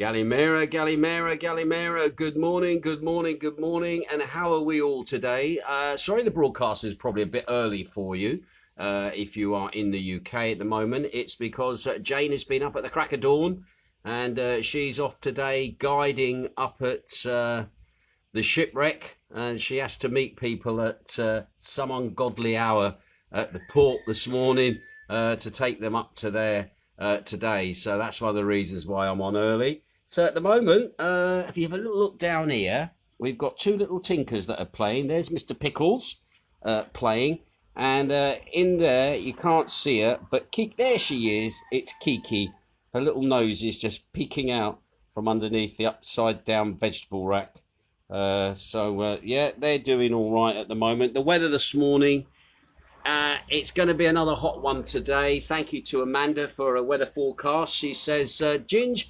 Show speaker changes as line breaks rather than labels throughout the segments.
Galimera, Galimera, Galimera. Good morning, good morning, good morning. And how are we all today? Sorry, the broadcast is probably a bit early for you. If you are in the UK at the moment, it's because Jane has been up at the crack of dawn, and she's off today guiding up at the shipwreck, and she has to meet people at some ungodly hour at the port this morning to take them up to there today. So that's one of the reasons why I'm on early. So at the moment, if you have a little look down here, we've got two little tinkers that are playing. There's Mr. Pickles playing, and in there you can't see her, but there she is. It's Kiki. Her little nose is just peeking out from underneath the upside down vegetable rack. Yeah, they're doing all right at the moment. The weather this morning, it's going to be another hot one today. Thank you to Amanda for a weather forecast. She says, Ginge,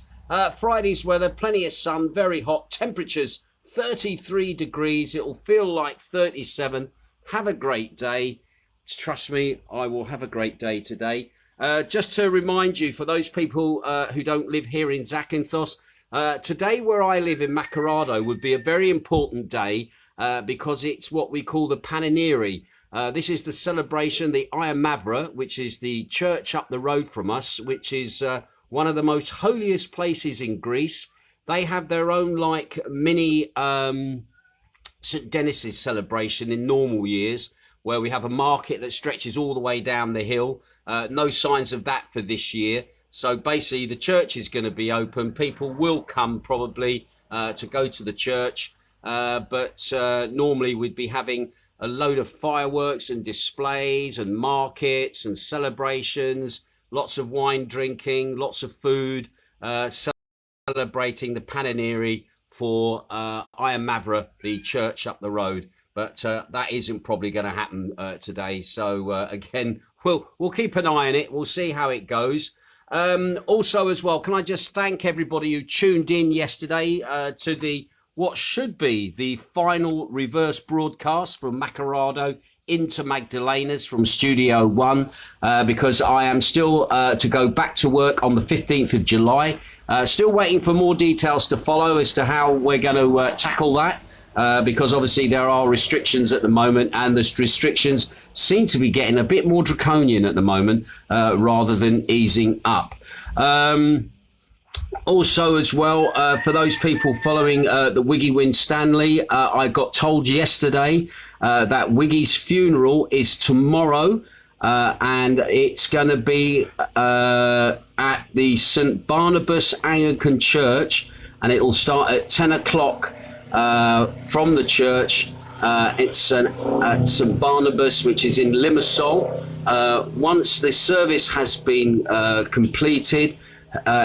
Friday's weather, plenty of sun, very hot, temperatures 33 degrees. It'll feel like 37. Have a great day. Trust me, I will have a great day today. Just to remind you, for those people who don't live here in Zakynthos, today where I live in Macardo would be a very important day because it's what we call the Paninieri. This is the celebration, the Iamavra, which is the church up the road from us, which is one of the most holiest places in Greece. They have their own like mini St. Denis's celebration in normal years, where we have a market that stretches all the way down the hill. No signs of that for this year. So basically the church is going to be open. People will come probably to go to the church, but normally we'd be having a load of fireworks and displays and markets and celebrations, lots of wine drinking, lots of food, celebrating the Paninieri for Iamavra, the church up the road. But that isn't probably going to happen today. So again, we'll keep an eye on it. We'll see how it goes. Also as well, can I just thank everybody who tuned in yesterday to what should be the final reverse broadcast from Macardo into Magdalena's from Studio One, because I am still to go back to work on the 15th of July. Still waiting for more details to follow as to how we're going to tackle that, because obviously there are restrictions at the moment, and the restrictions seem to be getting a bit more draconian at the moment rather than easing up. Also as well, for those people following the Wiggy Winstanley, I got told yesterday that Wiggy's funeral is tomorrow, and it's going to be at the St. Barnabas Anglican Church, and it will start at 10 o'clock from the church. It's at St. Barnabas, which is in Limassol. Once the service has been completed,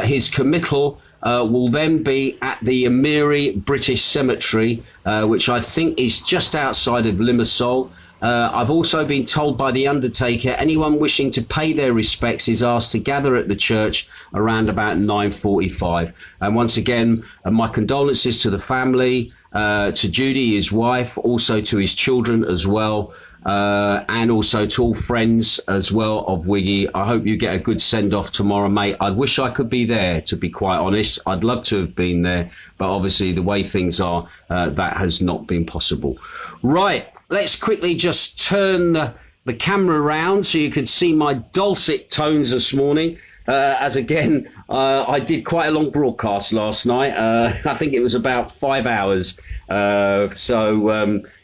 his committal will then be at the Amiri British Cemetery, which I think is just outside of Limassol. I've also been told by the undertaker anyone wishing to pay their respects is asked to gather at the church around about 9:45. And once again, my condolences to the family, to Judy, his wife, also to his children as well, and also to all friends as well of Wiggy. I hope you get a good send-off tomorrow, mate. I wish I could be there, to be quite honest. I'd love to have been there, but obviously the way things are, that has not been possible. Right, let's quickly just turn the camera around so you can see my dulcet tones this morning. As again, I did quite a long broadcast last night. I think it was about 5 hours.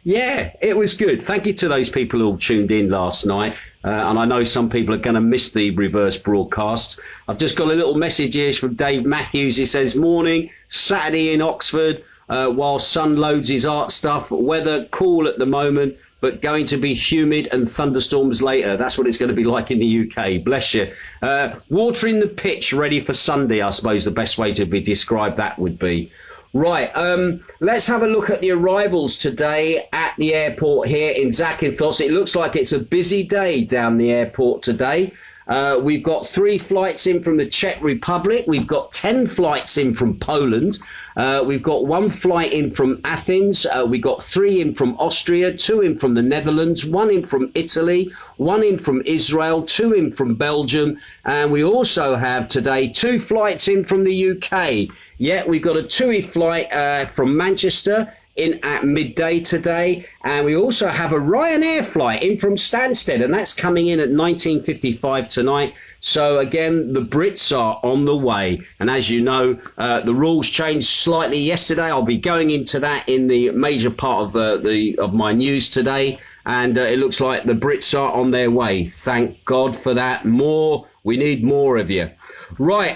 Yeah, it was good. Thank you to those people who tuned in last night. And I know some people are going to miss the reverse broadcasts. I've just got a little message here from Dave Matthews. He says, morning, Saturday in Oxford, while sun loads his art stuff. Weather cool at the moment, but going to be humid and thunderstorms later. That's what it's going to be like in the UK. Bless you. Watering the pitch ready for Sunday, I suppose the best way to describe that would be. Right, let's have a look at the arrivals today at the airport here in Zakynthos. It looks like it's a busy day down the airport today. We've got 3 flights in from the Czech Republic. We've got 10 flights in from Poland. We've got 1 flight in from Athens. We've got 3 in from Austria, 2 in from the Netherlands, 1 in from Italy, 1 in from Israel, 2 in from Belgium. And we also have today 2 flights in from the UK. Yeah, we've got a TUI flight from Manchester in at midday today, and we also have a Ryanair flight in from Stansted, and that's coming in at 19:55 tonight. So again, the Brits are on the way, and as you know, the rules changed slightly yesterday. I'll be going into that in the major part of my news today, and it looks like the Brits are on their way. Thank God for that. We need more of you. Right.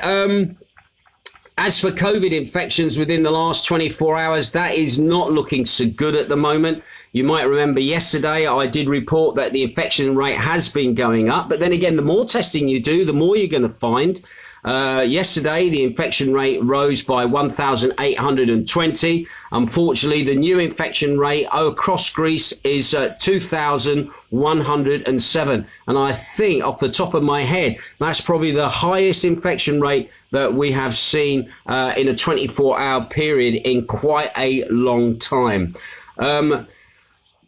As for COVID infections within the last 24 hours, that is not looking so good at the moment. You might remember yesterday I did report that the infection rate has been going up. But then again, the more testing you do, the more you're going to find. Yesterday, the infection rate rose by 1,820. Unfortunately, the new infection rate across Greece is 2,107. And I think off the top of my head, that's probably the highest infection rate that we have seen in a 24-hour period in quite a long time.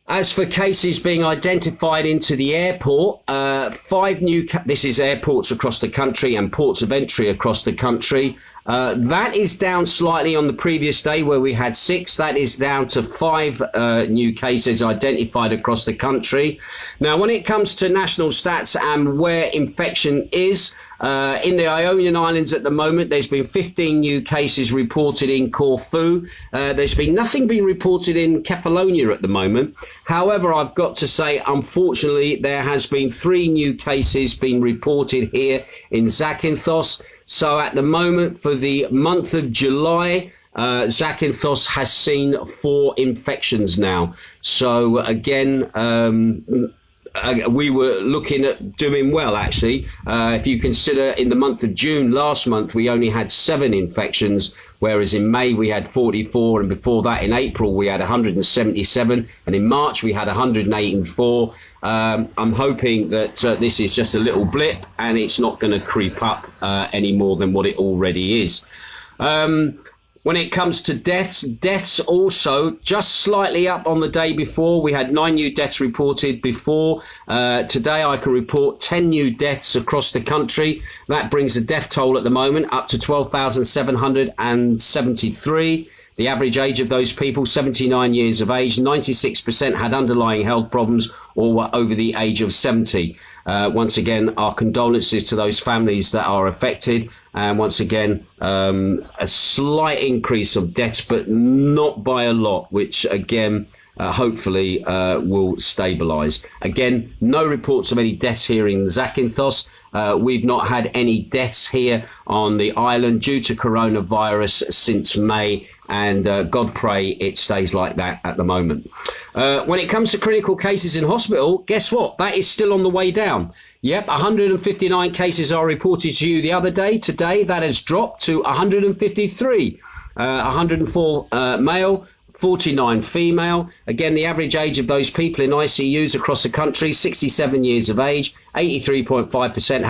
As for cases being identified into the airport, 5 new, this is airports across the country and ports of entry across the country. That is down slightly on the previous day where we had 6. That is down to 5 new cases identified across the country. Now, when it comes to national stats and where infection is, in the Ionian Islands at the moment, there's been 15 new cases reported in Corfu. There's been nothing being reported in Kefalonia at the moment. However, I've got to say, unfortunately, there has been 3 new cases being reported here in Zakynthos. So at the moment, for the month of July, Zakynthos has seen 4 infections now. So again, we were looking at doing well, actually. If you consider in the month of June last month, we only had 7 infections, whereas in May we had 44, and before that in April we had 177, and in March we had 184. I'm hoping that this is just a little blip and it's not going to creep up any more than what it already is. When it comes to deaths also just slightly up on the day before. We had 9 new deaths reported before. Today I can report 10 new deaths across the country. That brings the death toll at the moment up to 12,773. The average age of those people, 79 years of age. 96% had underlying health problems or were over the age of 70. Once again, our condolences to those families that are affected. And once again, a slight increase of deaths, but not by a lot, which again, hopefully will stabilise. Again, no reports of any deaths here in Zakynthos. We've not had any deaths here on the island due to coronavirus since May, and God pray it stays like that at the moment. When it comes to critical cases in hospital, guess what? That is still on the way down. Yep, 159 cases are reported to you the other day. Today, that has dropped to 153. 104 male, 49 female. Again, the average age of those people in ICUs across the country, 67 years of age, 83.5%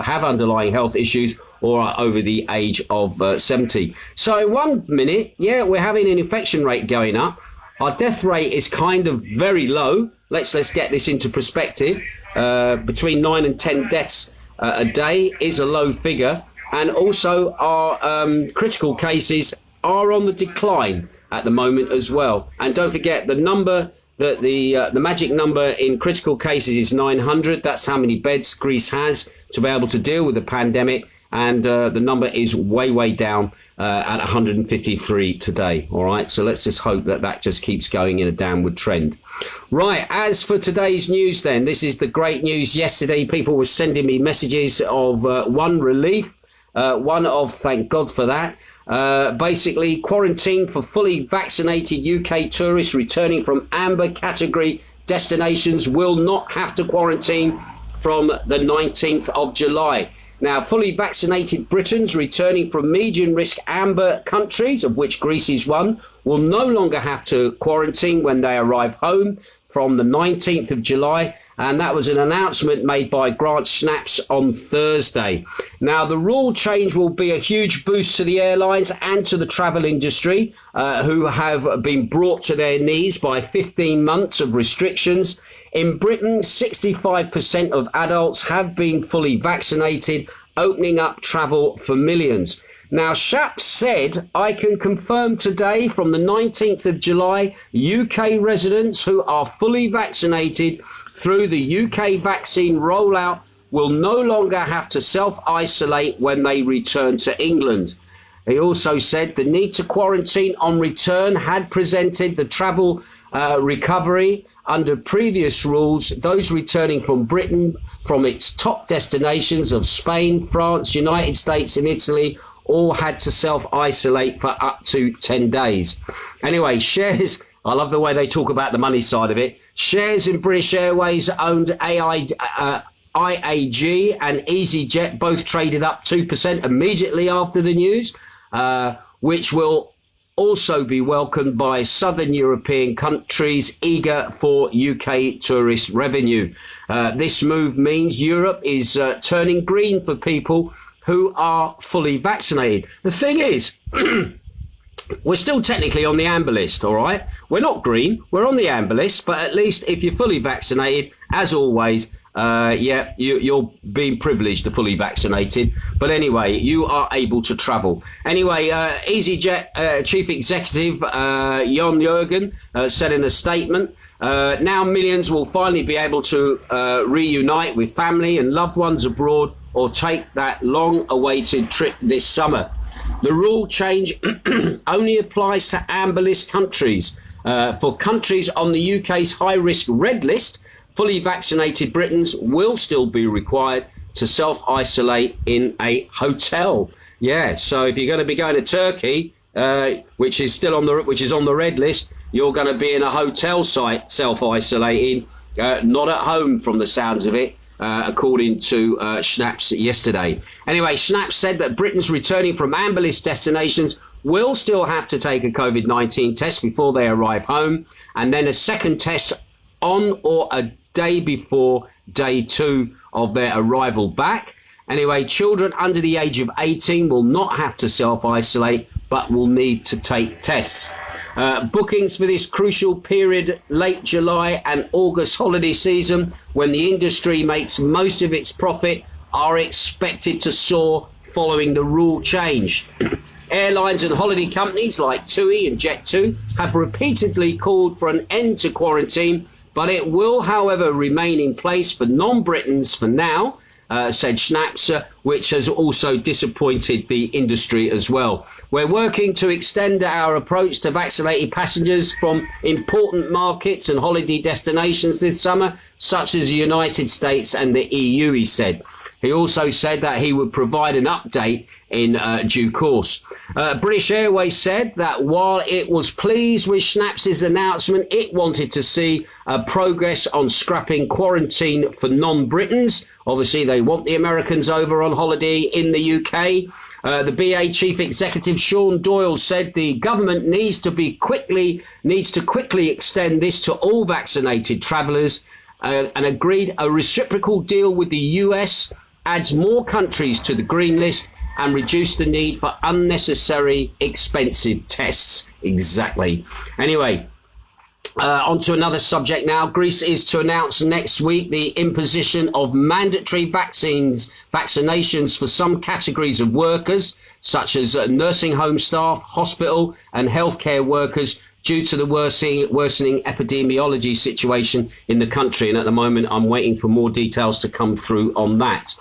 have underlying health issues or are over the age of 70. So in 1 minute, yeah, we're having an infection rate going up. Our death rate is kind of very low. Let's get this into perspective. Between 9 and 10 deaths a day is a low figure, and also our critical cases are on the decline at the moment as well. And don't forget the number that the magic number in critical cases is 900. That's how many beds Greece has to be able to deal with the pandemic, and the number is way down at 153 today. All right, so let's just hope that that just keeps going in a downward trend. Right, as for today's news then, this is the great news. Yesterday people were sending me messages of one relief, one of thank God for that. Basically, quarantine for fully vaccinated UK tourists returning from amber category destinations will not have to quarantine from the 19th of July. Now, fully vaccinated Britons returning from medium risk amber countries, of which Greece is one, will no longer have to quarantine when they arrive home from the 19th of July. And that was an announcement made by Grant Shapps on Thursday. Now, the rule change will be a huge boost to the airlines and to the travel industry, who have been brought to their knees by 15 months of restrictions. In Britain, 65% of adults have been fully vaccinated, opening up travel for millions. Now, Shapps said, I can confirm today from the 19th of July, UK residents who are fully vaccinated through the UK vaccine rollout will no longer have to self-isolate when they return to England. He also said the need to quarantine on return had presented the travel recovery under previous rules. Those returning from Britain from its top destinations of Spain, France, United States and Italy all had to self-isolate for up to 10 days. Anyway, shares, I love the way they talk about the money side of it. Shares in British Airways owned IAG and EasyJet both traded up 2% immediately after the news, which will also be welcomed by southern European countries eager for UK tourist revenue. This move means Europe is turning green for people who are fully vaccinated. The thing is, we're still technically on the amber list, all right? We're not green, we're on the amber list, but at least if you're fully vaccinated, as always, you're being privileged to fully vaccinated. But anyway, you are able to travel. Anyway, EasyJet Chief Executive Jon Jürgen said in a statement, now millions will finally be able to reunite with family and loved ones abroad or take that long-awaited trip this summer. The rule change only applies to amber list countries. For countries on the UK's high-risk red list, fully vaccinated Britons will still be required to self-isolate in a hotel. Yeah, so if you're going to be going to Turkey, which is on the red list, you're going to be in a hotel site self-isolating, not at home from the sounds of it. According to Shapps yesterday. Anyway, Shapps said that Britons returning from amber list destinations will still have to take a COVID-19 test before they arrive home, and then a second test on or a day before day 2 of their arrival back. Anyway, children under the age of 18 will not have to self-isolate, but will need to take tests. Bookings for this crucial period, late July and August holiday season, when the industry makes most of its profit, are expected to soar following the rule change. Airlines and holiday companies like TUI and Jet2 have repeatedly called for an end to quarantine, but it will, however, remain in place for non-Britons for now, said Shapps, which has also disappointed the industry as well. We're working to extend our approach to vaccinated passengers from important markets and holiday destinations this summer, such as the United States and the EU, he said. He also said that he would provide an update in due course. British Airways said that while it was pleased with Shapps' announcement, it wanted to see progress on scrapping quarantine for non-Britons. Obviously, they want the Americans over on holiday in the UK. The BA Chief Executive Sean Doyle said the government needs to quickly extend this to all vaccinated travellers, and agreed a reciprocal deal with the US adds more countries to the green list and reduce the need for unnecessary expensive tests. Exactly. Anyway, on to another subject now. Greece is to announce next week the imposition of mandatory vaccinations for some categories of workers, such as nursing home staff, hospital and healthcare workers, due to the worsening epidemiology situation in the country. And at the moment, I'm waiting for more details to come through on that.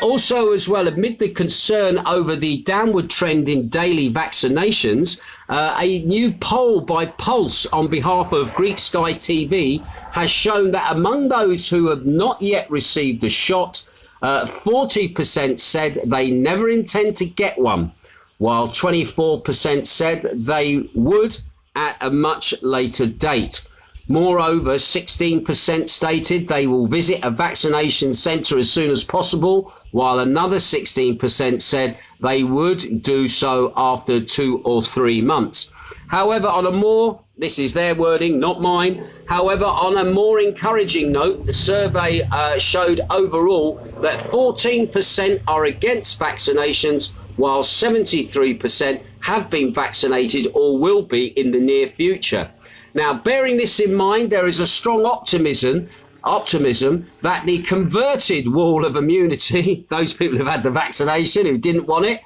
Also, as well, amid the concern over the downward trend in daily vaccinations, a new poll by Pulse on behalf of Greek Skai TV has shown that among those who have not yet received a shot, 40% said they never intend to get one, while 24% said they would at a much later date. Moreover, 16% stated they will visit a vaccination centre as soon as possible, while another 16% said they would do so after 2 or 3 months. However, on a more This is their wording, not mine. However, on a more encouraging note, the survey showed overall that 14% are against vaccinations, while 73% have been vaccinated or will be in the near future. Now, bearing this in mind, there is a strong optimism that the converted wall of immunity, those people who've had the vaccination who didn't want it,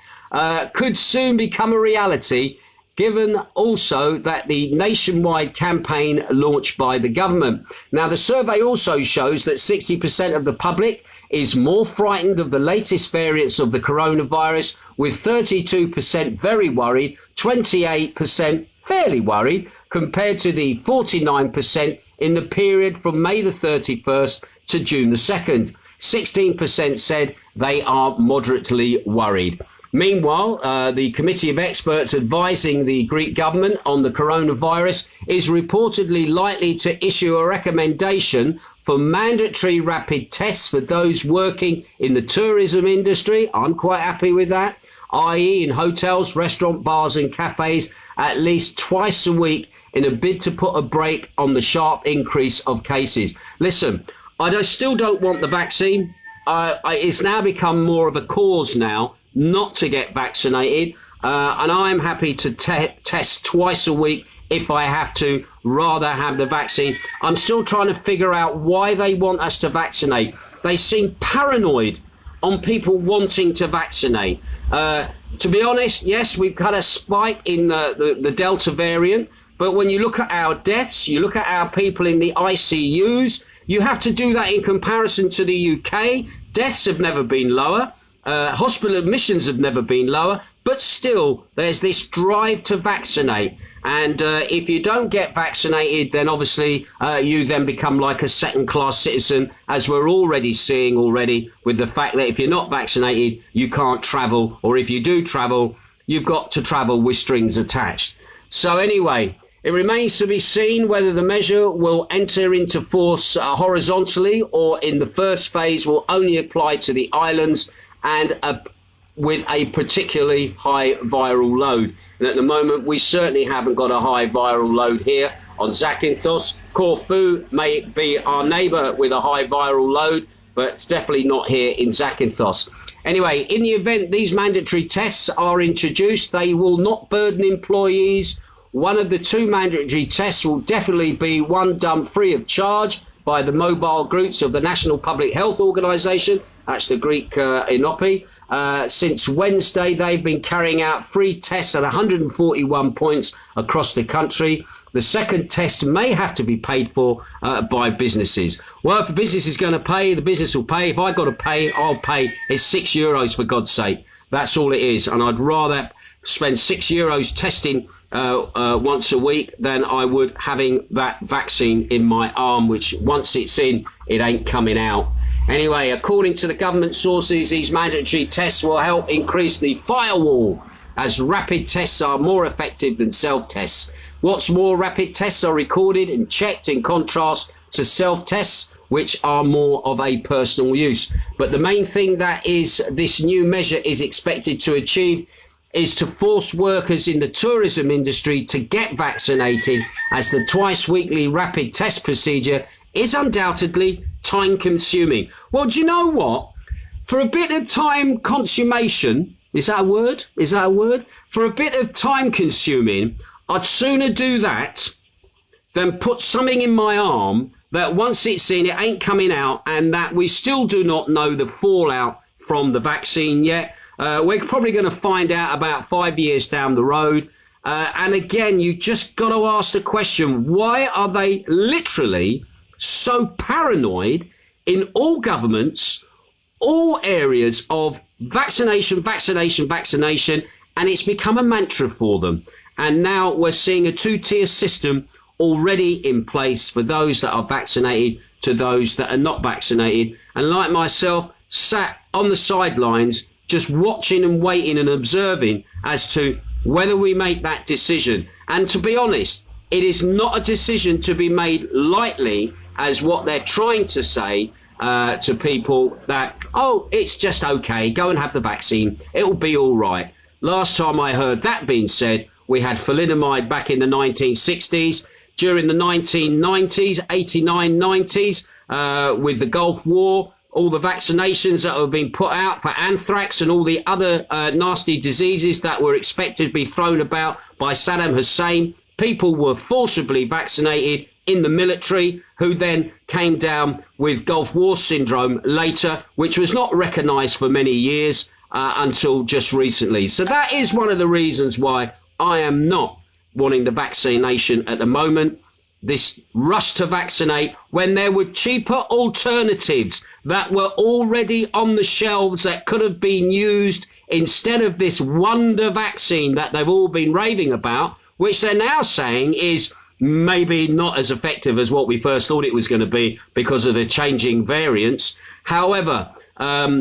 could soon become a reality, given also that the nationwide campaign launched by the government. Now, the survey also shows that 60% of the public is more frightened of the latest variants of the coronavirus, with 32% very worried, 28% fairly worried, compared to the 49% in the period from May the 31st to June the 2nd. 16% said they are moderately worried. Meanwhile, the committee of experts advising the Greek government on the coronavirus is reportedly likely to issue a recommendation for mandatory rapid tests for those working in the tourism industry. I'm quite happy with that, i.e. in hotels, restaurant, bars and cafes at least twice a week, in a bid to put a brake on the sharp increase of cases. Listen, I still don't want the vaccine. It's now become more of a cause now not to get vaccinated, and I'm happy to test twice a week if I have to, rather have the vaccine. I'm still trying to figure out why they want us to vaccinate. They seem paranoid on people wanting to vaccinate. To be honest, yes, we've had a spike in the Delta variant, but when you look at our deaths, you look at our people in the ICUs, you have to do that in comparison to the UK. Deaths have never been lower. Hospital admissions have never been lower, but still there's this drive to vaccinate. And if you don't get vaccinated, then obviously you then become like a second-class citizen, as we're already seeing with the fact that if you're not vaccinated, you can't travel, or if you do travel, you've got to travel with strings attached. So anyway, it remains to be seen whether the measure will enter into force horizontally, or in the first phase will only apply to the islands and with a particularly high viral load. And at the moment, we certainly haven't got a high viral load here on Zakynthos. Corfu may be our neighbour with a high viral load, but it's definitely not here in Zakynthos. Anyway, in the event these mandatory tests are introduced, they will not burden employees. One of the two mandatory tests will definitely be one done free of charge by the mobile groups of the National Public Health Organisation. That's the Greek INOPI. Since Wednesday, they've been carrying out free tests at 141 points across the country. The second test may have to be paid for by businesses. Well, if the business is going to pay, the business will pay. If I've got to pay, I'll pay. It's €6, for God's sake. That's all it is. And I'd rather spend €6 testing once a week than I would having that vaccine in my arm, which once it's in, it ain't coming out. Anyway, according to the government sources, these mandatory tests will help increase the firewall, as rapid tests are more effective than self-tests. What's more, rapid tests are recorded and checked, in contrast to self-tests, which are more of a personal use. But the main thing that this new measure is expected to achieve is to force workers in the tourism industry to get vaccinated, as the twice weekly rapid test procedure is undoubtedly time consuming. Well, do you know what? For a bit of time consummation, is that a word? For a bit of time consuming, I'd sooner do that than put something in my arm that once it's in, it ain't coming out, and that we still do not know the fallout from the vaccine yet. We're probably going to find out about 5 years down the road. And again, you just got to ask the question, why are they literally so paranoid in all governments, all areas of vaccination, and it's become a mantra for them. And now we're seeing a two-tier system already in place for those that are vaccinated to those that are not vaccinated. And like myself, sat on the sidelines, just watching and waiting and observing as to whether we make that decision. And to be honest, it is not a decision to be made lightly, as what they're trying to say to people that, oh, it's just okay, go and have the vaccine, it'll be all right. Last time I heard that being said We had thalidomide back in the 1960s. During the 1990s, 89, 90s, with the Gulf War, all the vaccinations that have been put out for anthrax and all the other nasty diseases that were expected to be thrown about by Saddam Hussein, people were forcibly vaccinated in the military, who then came down with Gulf War syndrome later, which was not recognised for many years until just recently. So that is one of the reasons why I am not wanting the vaccination at the moment. This rush to vaccinate when there were cheaper alternatives that were already on the shelves that could have been used instead of this wonder vaccine that they've all been raving about, which they're now saying is maybe not as effective as what we first thought it was going to be because of the changing variants. However,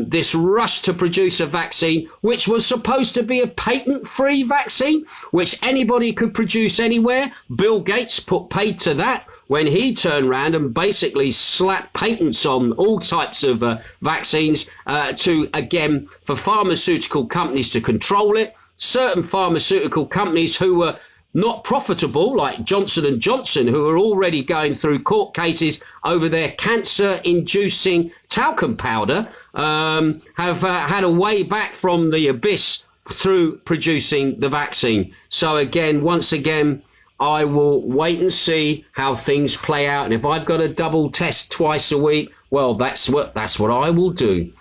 this rush to produce a vaccine, which was supposed to be a patent-free vaccine, which anybody could produce anywhere. Bill Gates put paid to that when he turned around and basically slapped patents on all types of vaccines for pharmaceutical companies to control it. Certain pharmaceutical companies who were not profitable, like Johnson & Johnson, who are already going through court cases over their cancer-inducing talcum powder, have had a way back from the abyss through producing the vaccine. So again, once again, I will wait and see how things play out. And if I've got a double test twice a week, well, that's what I will do.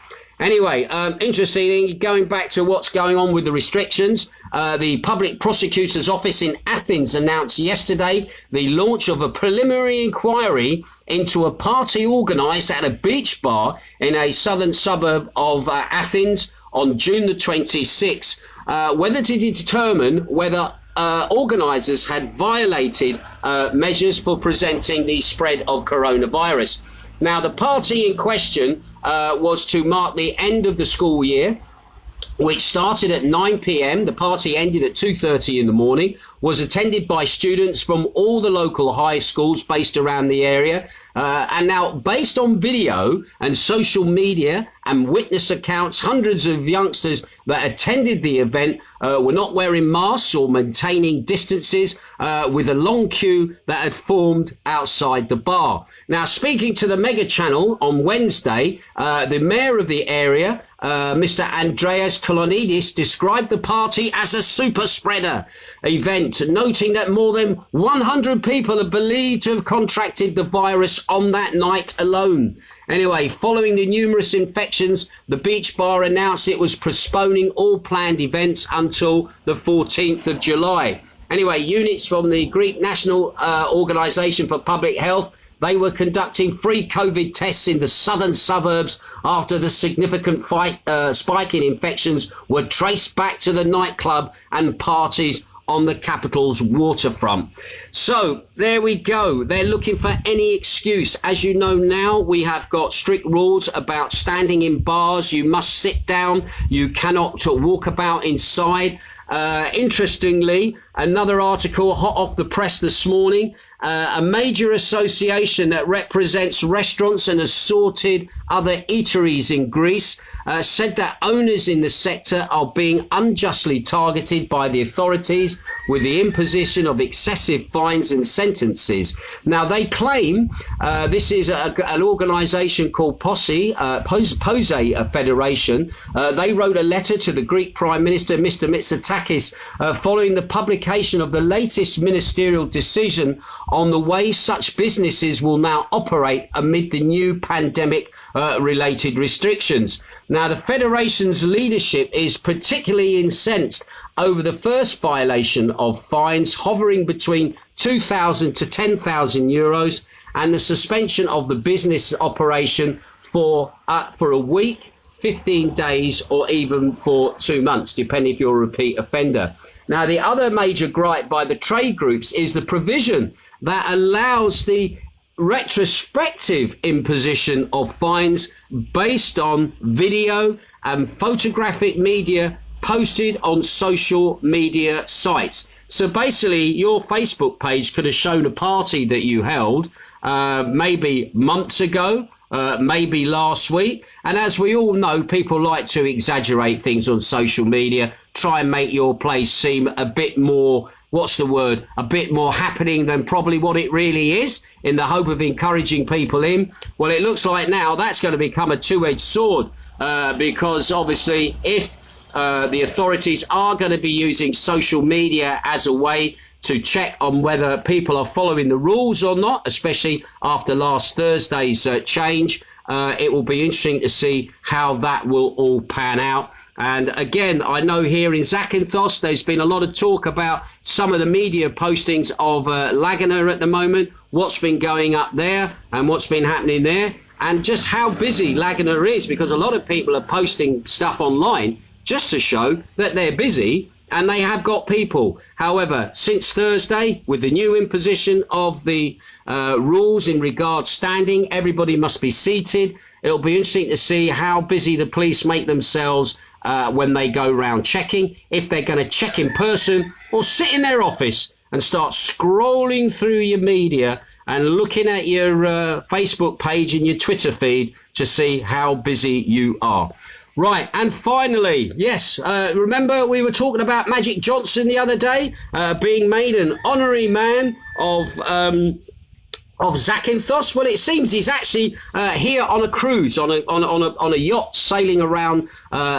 Anyway, interesting, going back to what's going on with the restrictions, the public prosecutor's office in Athens announced yesterday the launch of a preliminary inquiry into a party organised at a beach bar in a southern suburb of Athens on June the 26th, whether to determine whether organisers had violated measures for preventing the spread of coronavirus. Now, the party in question was to mark the end of the school year, which started at 9 p.m. The party ended at 2:30 in the morning, was attended by students from all the local high schools based around the area. And now, based on video and social media and witness accounts, hundreds of youngsters that attended the event were not wearing masks or maintaining distances, with a long queue that had formed outside the bar. Now, speaking to the Mega Channel on Wednesday, the mayor of the area, Mr. Andreas Kolonidis, described the party as a super spreader event, noting that more than 100 people are believed to have contracted the virus on that night alone. Anyway, following the numerous infections, the beach bar announced it was postponing all planned events until the 14th of July. Anyway, units from the Greek National Organisation for Public Health, they were conducting free COVID tests in the southern suburbs after the significant spike in infections were traced back to the nightclub and parties on the capital's waterfront. So there we go. They're looking for any excuse. As you know now, we have got strict rules about standing in bars. You must sit down. You cannot walk about inside. Interestingly, another article hot off the press this morning, a major association that represents restaurants and assorted other eateries in Greece said that owners in the sector are being unjustly targeted by the authorities with the imposition of excessive fines and sentences. Now, they claim this is an organisation called Pose, a federation. They wrote a letter to the Greek Prime Minister, Mr. Mitsotakis, following the publication of the latest ministerial decision on the way such businesses will now operate amid the new pandemic related restrictions. Now, the Federation's leadership is particularly incensed over the first violation of fines hovering between 2,000 to 10,000 euros and the suspension of the business operation for a week, 15 days, or even for 2 months, depending if you're a repeat offender. Now, the other major gripe by the trade groups is the provision that allows the retrospective imposition of fines based on video and photographic media posted on social media sites. So basically, your Facebook page could have shown a party that you held maybe months ago, maybe last week. And as we all know, people like to exaggerate things on social media, try and make your place seem a bit more what's the word, a bit more happening than probably what it really is, in the hope of encouraging people in. Well, it looks like now that's going to become a two-edged sword, because obviously if the authorities are going to be using social media as a way to check on whether people are following the rules or not, especially after last Thursday's change, it will be interesting to see how that will all pan out. And again, I know here in Zakynthos, there's been a lot of talk about some of the media postings of Laguna at the moment, what's been going up there and what's been happening there, and just how busy Laguna is, because a lot of people are posting stuff online just to show that they're busy and they have got people. However, since Thursday, with the new imposition of the rules in regard standing, everybody must be seated. It'll be interesting to see how busy the police make themselves when they go round checking, if they're going to check in person or sit in their office and start scrolling through your media and looking at your Facebook page and your Twitter feed to see how busy you are. Right, and finally, yes, remember we were talking about Magic Johnson the other day being made an honorary man of Zakynthos. Well, it seems he's actually here on a cruise, on a yacht sailing around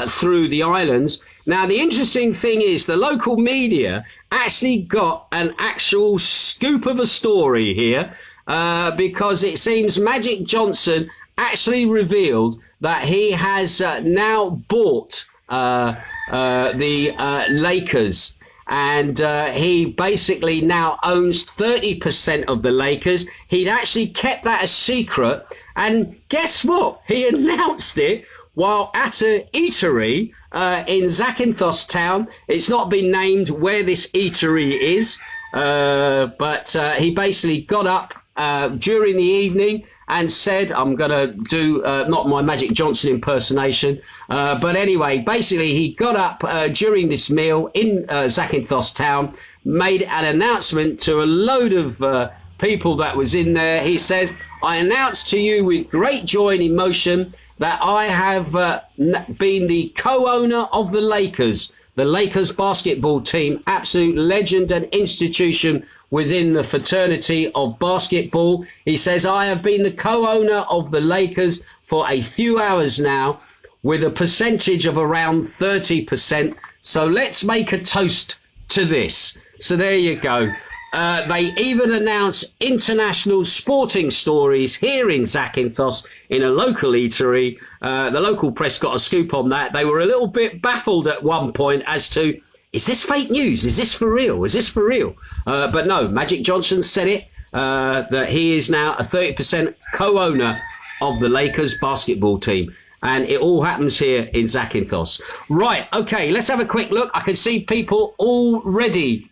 through the islands. Now, the interesting thing is the local media actually got an actual scoop of a story here, because it seems Magic Johnson actually revealed that he has now bought the Lakers. And he basically now owns 30% of the Lakers. He'd actually kept that a secret. And guess what? He announced it while at an eatery in Zakynthos town. It's not been named where this eatery is, but he basically got up during the evening and said, I'm going to do not my Magic Johnson impersonation, but anyway, basically he got up during this meal in Zakynthos town, made an announcement to a load of people that was in there. He says, I announce to you with great joy and emotion that I have been the co-owner of the Lakers basketball team, absolute legend and institution within the fraternity of basketball. He says, I have been the co-owner of the Lakers for a few hours now with a percentage of around 30%. So let's make a toast to this. So there you go. They even announced international sporting stories here in Zakynthos in a local eatery. The local press got a scoop on that. They were a little bit baffled at one point as to, is this fake news? Is this for real? Is this for real? But no, Magic Johnson said it, that he is now a 30% co-owner of the Lakers basketball team. And it all happens here in Zakynthos. Right, okay, let's have a quick look. I can see people already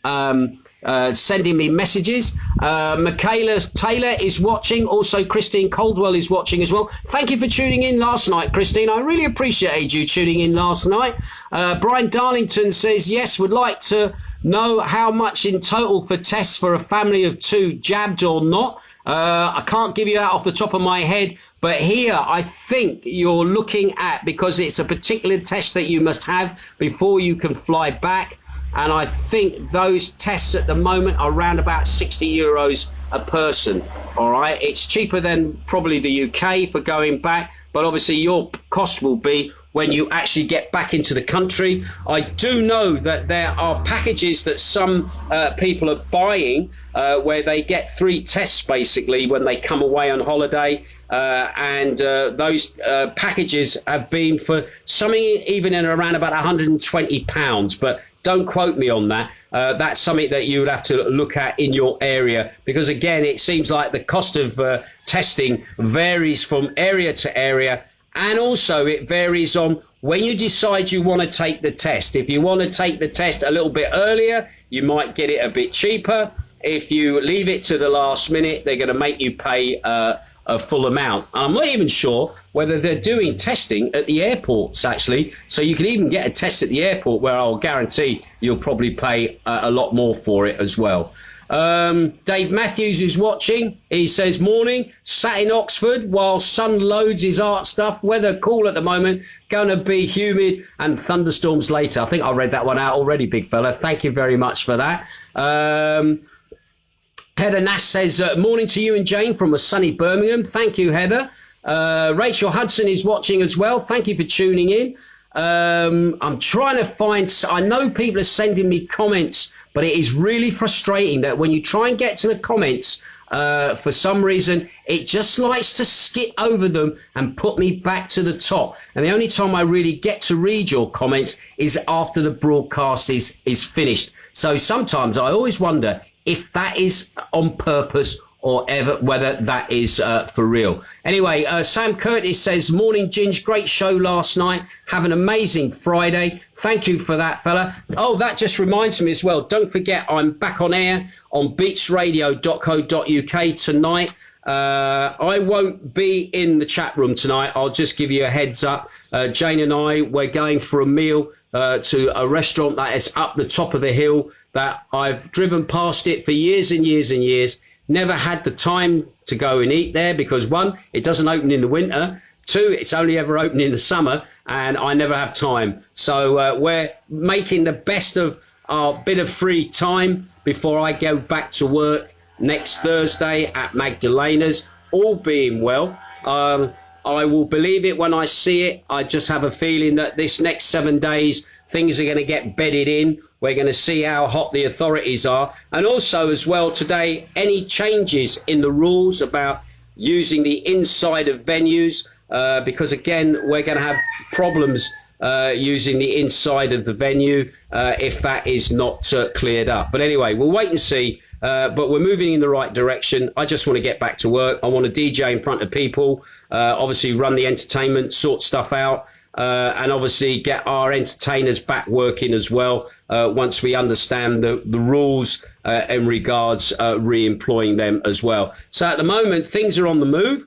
sending me messages. Michaela Taylor is watching. Also, Christine Coldwell is watching as well. Thank you for tuning in last night, Christine. I really appreciated you tuning in last night. Brian Darlington says, yes, would like to know how much in total for tests for a family of 2, jabbed or not. I can't give you that off the top of my head, but here I think you're looking at, because it's a particular test that you must have before you can fly back. And I think those tests at the moment are around about €60 a person. All right, it's cheaper than probably the UK for going back, but obviously your cost will be when you actually get back into the country. I do know that there are packages that some people are buying where they get 3 tests basically when they come away on holiday. And those packages have been for something even in around about £120, but don't quote me on that. That's something that you would have to look at in your area, because again, it seems like the cost of testing varies from area to area, and also it varies on when you decide you want to take the test. If you want to take the test a little bit earlier, you might get it a bit cheaper. If you leave it to the last minute, they're going to make you pay a full amount. I'm not even sure whether they're doing testing at the airports, actually. So you can even get a test at the airport, where I'll guarantee you'll probably pay a lot more for it as well. Dave Matthews is watching. He says, morning, sat in Oxford while sun loads his art stuff. Weather cool at the moment, going to be humid and thunderstorms later. I think I read that one out already, big fella. Thank you very much for that. Heather Nash says, morning to you and Jane from a sunny Birmingham. Thank you, Heather. Rachel Hudson is watching as well. Thank you for tuning in. I'm trying to find, I know people are sending me comments, but it is really frustrating that when you try and get to the comments, for some reason, it just likes to skip over them and put me back to the top. And the only time I really get to read your comments is after the broadcast is finished. So sometimes I always wonder if that is on purpose or whether that is for real. Anyway, Sam Curtis says, morning, Ginge, great show last night. Have an amazing Friday. Thank you for that, fella. Oh, that just reminds me as well. Don't forget, I'm back on air on beatsradio.co.uk tonight. I won't be in the chat room tonight. I'll just give you a heads up. Jane and I, we're going for a meal to a restaurant that is up the top of the hill that I've driven past it for years and years and years. Never had the time to go and eat there because, one, it doesn't open in the winter. Two, it's only ever open in the summer, and I never have time. So we're making the best of our bit of free time before I go back to work next Thursday at Magdalena's, all being well. I will believe it when I see it. I just have a feeling that this next 7 days, things are going to get bedded in. We're going to see how hot the authorities are. And also as well today, any changes in the rules about using the inside of venues, because again, we're going to have problems using the inside of the venue if that is not cleared up. But anyway, we'll wait and see. But we're moving in the right direction. I just want to get back to work. I want to DJ in front of people, obviously run the entertainment, sort stuff out, and obviously get our entertainers back working as well once we understand the rules in regards re-employing them as well. So at the moment, things are on the move.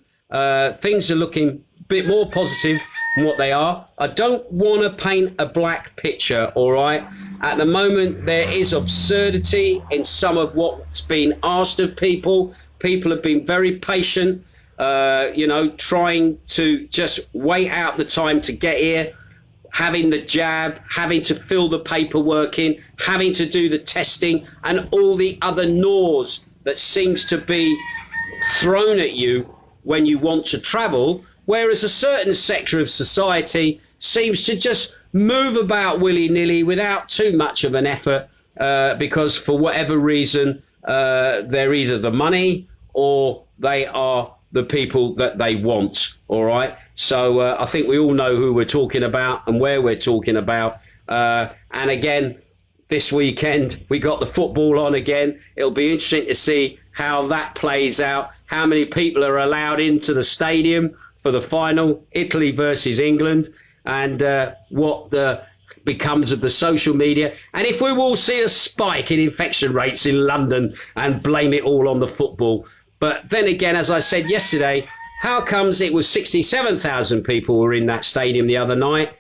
Things are looking a bit more positive than what they are. I don't want to paint a black picture, all right? At the moment, there is absurdity in some of what's been asked of people. People have been very patient, trying to just wait out the time to get here, having the jab, having to fill the paperwork in, having to do the testing, and all the other gnaws that seems to be thrown at you when you want to travel, whereas a certain sector of society seems to just move about willy-nilly without too much of an effort because for whatever reason, they're either the money or they are the people that they want, all right? So I think we all know who we're talking about and where we're talking about. And again, this weekend, we got the football on again. It'll be interesting to see how that plays out, how many people are allowed into the stadium for the final, Italy versus England, and what becomes of the social media. And if we will see a spike in infection rates in London and blame it all on the football. But then again, as I said yesterday, how comes it was 67,000 people were in that stadium the other night?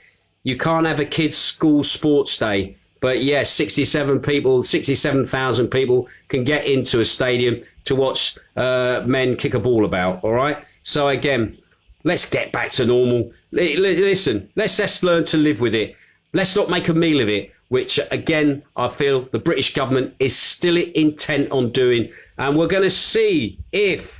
You can't have a kids' school sports day. But yes, 67,000 people can get into a stadium to watch men kick a ball about, all right? So again, let's get back to normal. Listen, let's just learn to live with it. Let's not make a meal of it, which again, I feel the British government is still intent on doing. And we're going to see if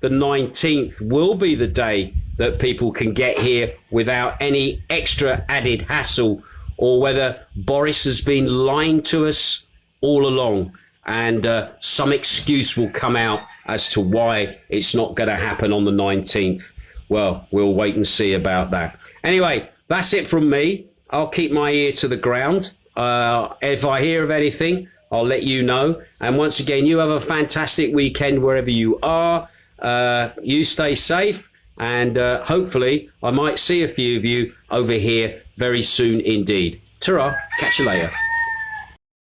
the 19th will be the day that people can get here without any extra added hassle, or whether Boris has been lying to us all along and some excuse will come out as to why it's not going to happen on the 19th. Well, we'll wait and see about that. Anyway, that's it from me. I'll keep my ear to the ground. If I hear of anything, I'll let you know. And once again, you have a fantastic weekend wherever you are. You stay safe, and hopefully I might see a few of you over here very soon indeed. Ta-ra, catch you later.